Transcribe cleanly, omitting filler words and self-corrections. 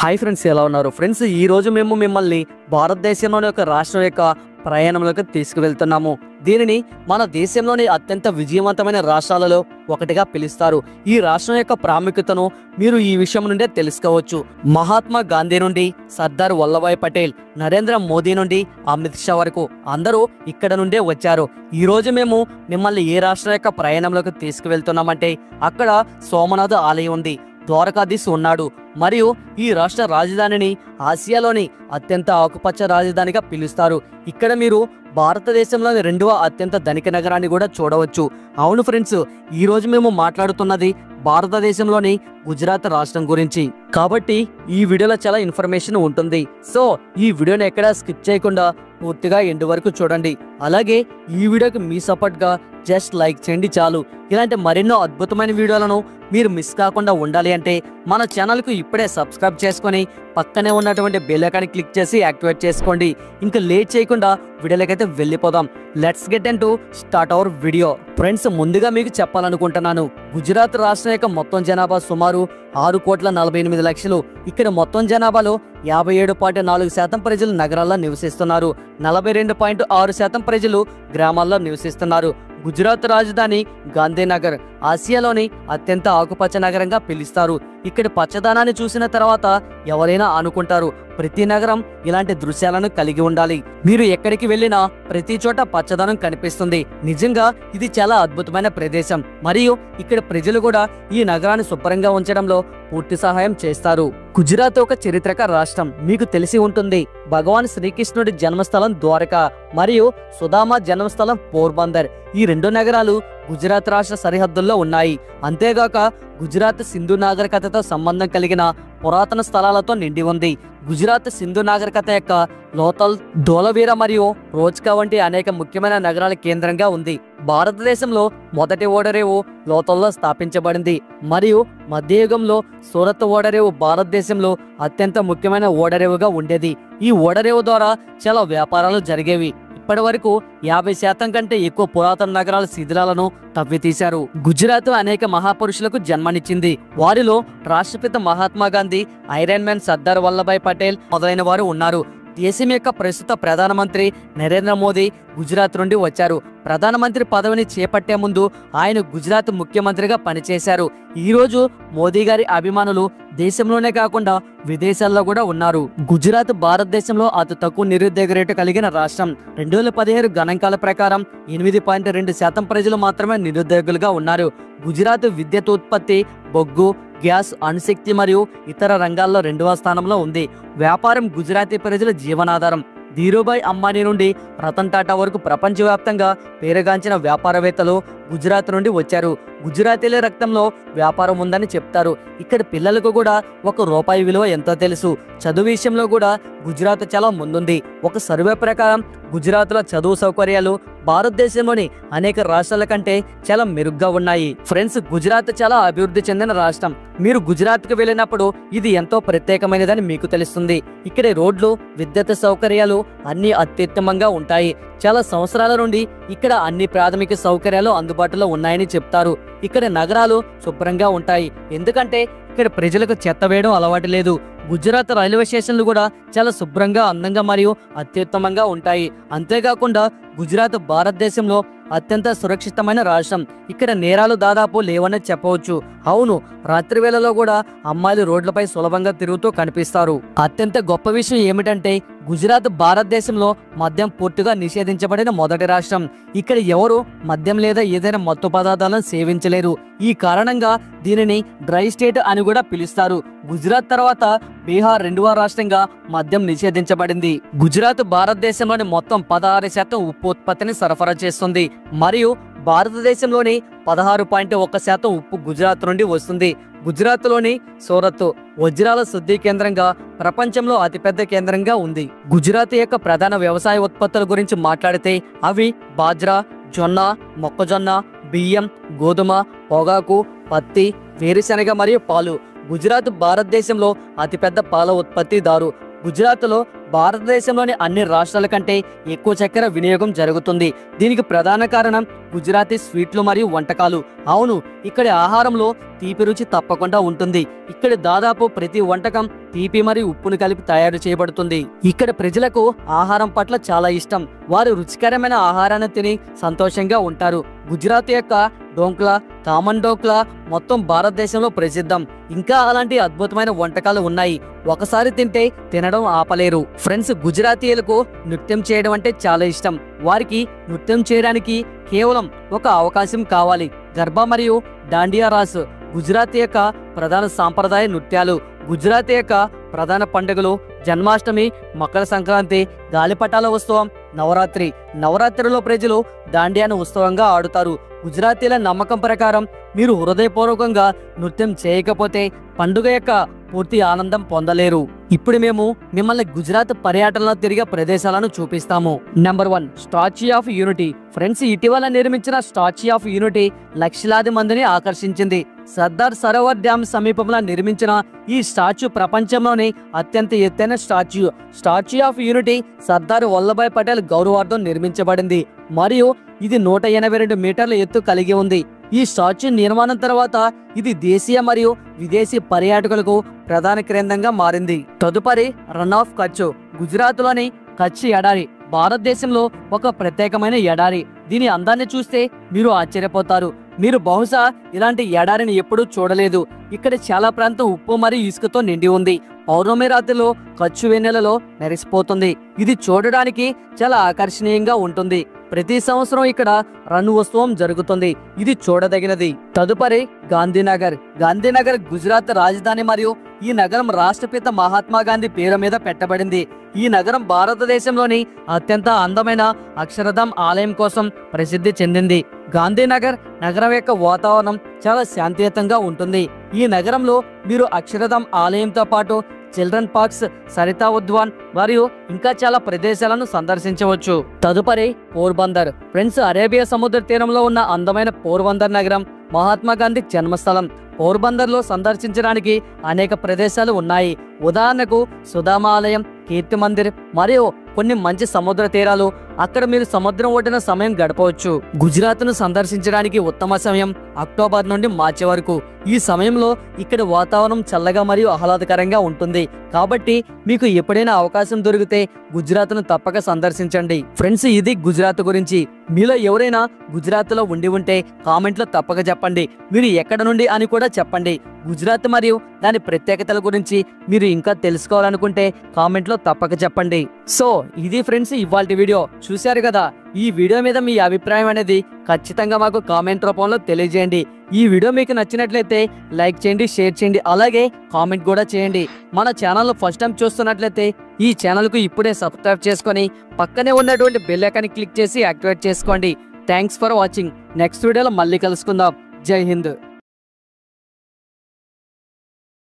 Hi friends, ఎలా ఉన్నారు friends? ఈ రోజు మేము మిమ్మల్ని భారతదేశంలోని ఒక రాష్ట్రం యొక్క ప్రయాణంలోకి తీసుకువెళ్తున్నాము. దీనిని మన దేశంలోని అత్యంత విజయవంతమైన రాష్ట్రాలలో ఒకటిగా పిలుస్తారు. ఈ రాష్ట్రం యొక్క ప్రాముఖ్యతను మీరు ఈ విషయం నుండే తెలుసుకోవచ్చు. మహాత్మా గాంధీ నుండి సర్దార్ వల్లభాయ్ పటేల్, నరేంద్ర మోదీ నుండి అమిత్ షా వరకు అందరూ ఇక్కడ నుండే వచ్చారు. ఈ రోజు మేము మిమ్మల్ని ఏ రాష్ట్రం యొక్క ప్రయాణంలోకి తీసుకువెళ్తున్నామంటే అక్కడ సోమనాథ ఆలయం ఉంది, ద్వారకాధీశ్ ఉన్నాడు, మరియు ఈ రాష్ట్ర రాజధానిని ఆసియాలోని అత్యంత ఆకుపచ్చ రాజధానిగా పిలుస్తారు. ఇక్కడ మీరు భారతదేశంలోని రెండవ అత్యంత ధనిక నగరాన్ని కూడా చూడవచ్చు. అవును ఫ్రెండ్స్, ఈ రోజు మేము మాట్లాడుతున్నది భారతదేశంలోని గుజరాత్ రాష్ట్రం గురించి. కాబట్టి ఈ వీడియోలో చాలా ఇన్ఫర్మేషన్ ఉంటుంది. సో ఈ వీడియోని ఎక్కడా స్కిప్ చేయకుండా పూర్తిగా ఎండ్ వరకు చూడండి. అలాగే ఈ వీడియోకి మీ సపోర్ట్గా జస్ట్ లైక్ చేయండి చాలు. ఇలాంటి మరెన్నో అద్భుతమైన వీడియోలను మీరు మిస్ కాకుండా ఉండాలి అంటే మన ఛానల్కు ఇప్పుడే సబ్స్క్రైబ్ చేసుకొని పక్కనే ఉన్నటువంటి బెల్ ఐకాన్ క్లిక్ చేసి యాక్టివేట్ చేసుకోండి. ఇంకా లేట్ చేయకుండా వీడియోలకైతే వెళ్ళిపోదాం. Let's get in to start our video. Friends, ముందుగా మీకు చెప్పాలనుకుంటున్నాను, గుజరాత్ రాష్ట్రం యొక్క మొత్తం జనాభా సుమారు 6,48,00,000. ఇక్కడ మొత్తం జనాభాలో 57.4% ప్రజలు నగరాల్లో నివసిస్తున్నారు, 42.6% ప్రజలు గ్రామాల్లో నివసిస్తున్నారు. గుజరాత్ రాజధాని గాంధీనగర్ ఆసియాలోని అత్యంత ఆకుపచ్చ నగరంగా పిలుస్తారు. ఇక్కడ పచ్చదనాన్ని చూసిన తర్వాత ఎవరైనా అనుకుంటారు ప్రతి నగరం ఇలాంటి దృశ్యాలను కలిగి ఉండాలి. మీరు ఎక్కడికి వెళ్ళినా ప్రతి చోట పచ్చదనం కనిపిస్తుంది. నిజంగా ఇది చాలా అద్భుతమైన ప్రదేశం, మరియు ఇక్కడ ప్రజలు కూడా ఈ నగరాన్ని శుభ్రంగా ఉంచడంలో పూర్తి సహాయం చేస్తారు. గుజరాత్ ఒక చారిత్రక రాష్ట్రం. మీకు తెలిసి ఉంటుంది, భగవాన్ శ్రీకృష్ణుడి జన్మస్థలం ద్వారకా మరియు సుధామ జన్మస్థలం పోర్బందర్. ఈ రెండు నగరాలు గుజరాత్ రాష్ట్ర సరిహద్దుల్లో ఉన్నాయి. అంతేగాక గుజరాత్ సింధు నాగరికతతో సంబంధం కలిగిన పురాతన స్థలాలతో నిండి ఉంది. గుజరాత్ సింధు నాగరికత యొక్క లోతల్, ధోలవీర మరియు రోజ్కా వంటి అనేక ముఖ్యమైన నగరాల కేంద్రంగా ఉంది. భారతదేశంలో మొదటి ఓడరేవు లోతల్లో స్థాపించబడింది, మరియు మధ్యయుగంలో సూరత్ ఓడరేవు భారతదేశంలో అత్యంత ముఖ్యమైన ఓడరేవుగా ఉండేది. ఈ ఓడరేవు ద్వారా చాలా వ్యాపారాలు జరిగేవి. ఇప్పటి వరకు 50% కంటే ఎక్కువ పురాతన నగరాల శిథిలాలను తవ్వితీశారు. గుజరాత్ అనేక మహాపురుషులకు జన్మనిచ్చింది. వారిలో రాష్ట్రపిత మహాత్మా గాంధీ, ఐరన్ మ్యాన్ సర్దార్ వల్లభాయ్ పటేల్ మొదలైన వారు ఉన్నారు. దేశం యొక్క ప్రస్తుత ప్రధానమంత్రి నరేంద్ర మోదీ గుజరాత్ నుండి వచ్చారు. ప్రధానమంత్రి పదవిని చేపట్టే ముందు ఆయన గుజరాత్ ముఖ్యమంత్రిగా పనిచేశారు. ఈ రోజు మోదీ గారి అభిమానులు దేశంలోనే కాకుండా విదేశాల్లో కూడా ఉన్నారు. గుజరాత్ భారతదేశంలో అతి తక్కువ నిరుద్యోగ రేటు కలిగిన రాష్ట్రం. 2017 గణాంకాల ప్రకారం 8.2% ప్రజలు మాత్రమే నిరుద్యోగులుగా ఉన్నారు. గుజరాత్ విద్యుత్ ఉత్పత్తి, బొగ్గు, గ్యాస్, అణుశక్తి మరియు ఇతర రంగాల్లో 2వ స్థానంలో ఉంది. వ్యాపారం గుజరాతీ ప్రజల జీవనాధారం. ధీరుభాయ్ అంబానీ నుండి రతన్ టాటా వరకు ప్రపంచవ్యాప్తంగా పేరుగాంచిన వ్యాపారవేత్తలు గుజరాత్ నుండి వచ్చారు. గుజరాతీల రక్తంలో వ్యాపారం ఉందని చెప్తారు. ఇక్కడ పిల్లలకు కూడా ₹1 విలువ ఎంతో తెలుసు. చదువు విషయంలో కూడా గుజరాత్ చాలా ముందుంది. ఒక సర్వే ప్రకారం గుజరాత్లో చదువు సౌకర్యాలు భారతదేశంలోని అనేక రాష్ట్రాల కంటే చాలా మెరుగ్గా ఉన్నాయి. ఫ్రెండ్స్, గుజరాత్ చాలా అభివృద్ధి చెందిన రాష్ట్రం. మీరు గుజరాత్కు వెళ్ళినప్పుడు ఇది ఎంతో ప్రత్యేకమైనదని మీకు తెలుస్తుంది. ఇక్కడ రోడ్లు, విద్యుత్ సౌకర్యాలు అన్ని అత్యుత్తమంగా ఉంటాయి. చాలా సంవత్సరాల నుండి ఇక్కడ అన్ని ప్రాథమిక సౌకర్యాలు అందుబాటులో ఉన్నాయని చెప్తారు. ఇక్కడ నగరాలు శుభ్రంగా ఉంటాయి, ఎందుకంటే ఇక్కడ ప్రజలకు చెత్త వేయడం అలవాటు లేదు. గుజరాత్ రైల్వే స్టేషన్లు కూడా చాలా శుభ్రంగా, అందంగా మరియు అత్యుత్తమంగా ఉంటాయి. అంతేకాకుండా గుజరాత్ భారతదేశంలో అత్యంత సురక్షితమైన రాష్ట్రం. ఇక్కడ నేరాలు దాదాపు లేవని చెప్పవచ్చు. అవును, రాత్రి వేళలో కూడా అమ్మాయిలు రోడ్లపై సులభంగా తిరుగుతూ కనిపిస్తారు. అత్యంత గొప్ప విషయం ఏమిటంటే గుజరాత్ భారతదేశంలో మద్యం పూర్తిగా నిషేధించబడిన మొదటి రాష్ట్రం. ఇక్కడ ఎవరు మద్యం లేదా ఏదైనా మత్తు పదార్థాలను సేవించలేరు. ఈ కారణంగా దీనిని డ్రై స్టేట్ అని కూడా పిలుస్తారు. గుజరాత్ తర్వాత బీహార్ 2వ రాష్ట్రంగా మద్యం నిషేధించబడింది. గుజరాత్ భారతదేశంలోని మొత్తం 16% ఉప్పు ఉత్పత్తిని సరఫరా చేస్తుంది, మరియు భారతదేశంలోని 16.1% ఉప్పు గుజరాత్ నుండి వస్తుంది. గుజరాత్లోని సూరత్ వజ్రాల శుద్ధి కేంద్రంగా ప్రపంచంలో అతిపెద్ద కేంద్రంగా ఉంది. గుజరాత్ యొక్క ప్రధాన వ్యవసాయ ఉత్పత్తుల గురించి మాట్లాడితే అవి బాజ్రా, జొన్న, మొక్కజొన్న, బియ్యం, గోధుమ, పొగాకు, పత్తి, వేరుశెనగ మరియు పాలు. గుజరాత్ భారతదేశంలో అతిపెద్ద పాల ఉత్పత్తిదారు. గుజరాత్లో భారతదేశంలోని అన్ని రాష్ట్రాల కంటే ఎక్కువ చక్కెర వినియోగం జరుగుతుంది. దీనికి ప్రధాన కారణం గుజరాతీ స్వీట్లు మరియు వంటకాలు. అవును, ఇక్కడి ఆహారంలో తీపి రుచి తప్పకుండా ఉంటుంది. ఇక్కడ దాదాపు ప్రతి వంటకం తీపి మరియు ఉప్పును కలిపి తయారు చేయబడుతుంది. ఇక్కడ ప్రజలకు ఆహారం పట్ల చాలా ఇష్టం. వారు రుచికరమైన ఆహారాన్ని తిని సంతోషంగా ఉంటారు. గుజరాత్ యొక్క డోంక్లా, కామన్ డోంక్లా మొత్తం భారతదేశంలో ప్రసిద్ధం. ఇంకా అలాంటి అద్భుతమైన వంటకాలు ఉన్నాయి. ఒకసారి తింటే తినడం ఆపలేరు. ఫ్రెండ్స్, గుజరాతీయులకు నృత్యం చేయడం అంటే చాలా ఇష్టం. వారికి నృత్యం చేయడానికి కేవలం ఒక అవకాశం కావాలి. గర్బా మరియు డాండియా రాస్ గుజరాత్ యొక్క ప్రధాన సాంప్రదాయ నృత్యాలు. గుజరాత్ యొక్క ప్రధాన పండుగలు జన్మాష్టమి, మకర సంక్రాంతి, గాలిపటాల ఉత్సవం, నవరాత్రి. నవరాత్రిలో ప్రజలు దాండియాను ఉత్సవంగా ఆడుతారు. గుజరాతీల నమ్మకం ప్రకారం మీరు హృదయపూర్వకంగా నృత్యం చేయకపోతే పండుగ యొక్క పూర్తి ఆనందం పొందలేరు. ఇప్పుడు మేము మిమ్మల్ని గుజరాత్ పర్యటనలో తిరిగే ప్రదేశాలను చూపిస్తాము. Number 1, statue of unity. Friends, ఇటీవల నిర్మించిన స్టాచ్యూ ఆఫ్ యూనిటీ లక్షలాది మందిని ఆకర్షించింది. సర్దార్ సరోవర్ డ్యామ్ సమీపంలో నిర్మించిన ఈ స్టాచ్యూ ప్రపంచంలోని అత్యంత ఎత్తైన statue. Statue of unity Sardar Vallabhbhai Patel గౌరవార్థం నిర్మించబడింది మరియు ఇది 182 మీటర్ల ఎత్తు కలిగి ఉంది. ఈ స్టాచ్యూ నిర్మాణం తర్వాత ఇది దేశీయ మరియు విదేశీ పర్యాటకులకు ప్రధాన కేంద్రంగా మారింది. తదుపరి రన్ ఆఫ్ కచ్. గుజరాత్ లోని కచ్ ఎడారి భారతదేశంలో ఒక ప్రత్యేకమైన ఎడారి. దీని అందాన్ని చూస్తే మీరు ఆశ్చర్యపోతారు. మీరు బహుశా ఇలాంటి ఎడారిని ఎప్పుడూ చూడలేదు. ఇక్కడ చాలా ప్రాంతం ఉప్పు మరియు ఇసుకతో నిండి ఉంది. పౌర్ణమి రాత్రిలో కచ్చు వెన్నెలలో మెరిసిపోతుంది. ఇది చూడడానికి చాలా ఆకర్షణీయంగా ఉంటుంది. ప్రతి సంవత్సరం ఇక్కడ రన్ ఉత్సవం జరుగుతుంది. ఇది చూడదగినది. తదుపరి గాంధీనగర్. గాంధీనగర్ గుజరాత్ రాజధాని మరియు ఈ నగరం రాష్ట్రపిత మహాత్మా గాంధీ పేరు మీద పెట్టబడింది. ఈ నగరం భారతదేశంలోని అత్యంత అందమైన అక్షరధామ్ ఆలయం కోసం ప్రసిద్ధి చెందింది. గాంధీనగర్ నగరం యొక్క వాతావరణం చాలా శాంతియుతంగా ఉంటుంది. ఈ నగరంలో మీరు అక్షరధామ్ ఆలయంతో పాటు చిల్డ్రన్ పార్క్స్, సరితా ఉద్యాన్ మరియు ఇంకా చాలా ప్రదేశాలను సందర్శించవచ్చు. తదుపరి పోర్బందర్. ఫ్రెండ్స్, అరేబియా సముద్ర తీరంలో ఉన్న అందమైన పోర్బందర్ నగరం మహాత్మా గాంధీ జన్మస్థలం. పోర్బందర్లో సందర్శించడానికి అనేక ప్రదేశాలు ఉన్నాయి. ఉదాహరణకు సుధామ ఆలయం, కీర్తి మందిర్ మరియు కొన్ని మంచి సముద్ర తీరాలు. అక్కడ మీరు సముద్రం ఒడ్డున సమయం గడపవచ్చు. గుజరాత్ ను సందర్శించడానికి ఉత్తమ సమయం అక్టోబర్ నుండి మార్చి వరకు. ఈ సమయంలో ఇక్కడ వాతావరణం చల్లగా మరియు ఆహ్లాదకరంగా ఉంటుంది. కాబట్టి మీకు ఎప్పుడైనా అవకాశం దొరికితే గుజరాత్ ను తప్పక సందర్శించండి. ఫ్రెండ్స్, ఇది గుజరాత్ గురించి. మీలో ఎవరైనా గుజరాత్ లో ఉండి ఉంటే కామెంట్ లో తప్పక చెప్పండి. మీరు ఎక్కడ నుండి అని కూడా చెప్పండి. గుజరాత్ మరియు దాని ప్రత్యేకతల గురించి మీరు ఇంకా తెలుసుకోవాలనుకుంటే కామెంట్ లో తప్పక చెప్పండి. సో ఇది ఫ్రెండ్స్ ఇవాల్టి వీడియో. చూశారు కదా, ఈ వీడియో మీద మీ అభిప్రాయం అనేది ఖచ్చితంగా మాకు కామెంట్ రూపంలో తెలియజేయండి. ఈ వీడియో మీకు నచ్చినట్లయితే లైక్ చేయండి, షేర్ చేయండి, అలాగే కామెంట్ కూడా చేయండి. మన ఛానల్ ఫస్ట్ టైం చూస్తున్నట్లయితే ఈ ఛానల్ కు ఇప్పుడే సబ్స్క్రైబ్ చేసుకొని పక్కనే ఉన్నటువంటి బెల్ ఐకాన్ క్లిక్ చేసి యాక్టివేట్ చేసుకోండి. Thanks for watching. నెక్స్ట్ వీడియోలో మళ్ళీ కలుసుకుందాం. జై హింద్.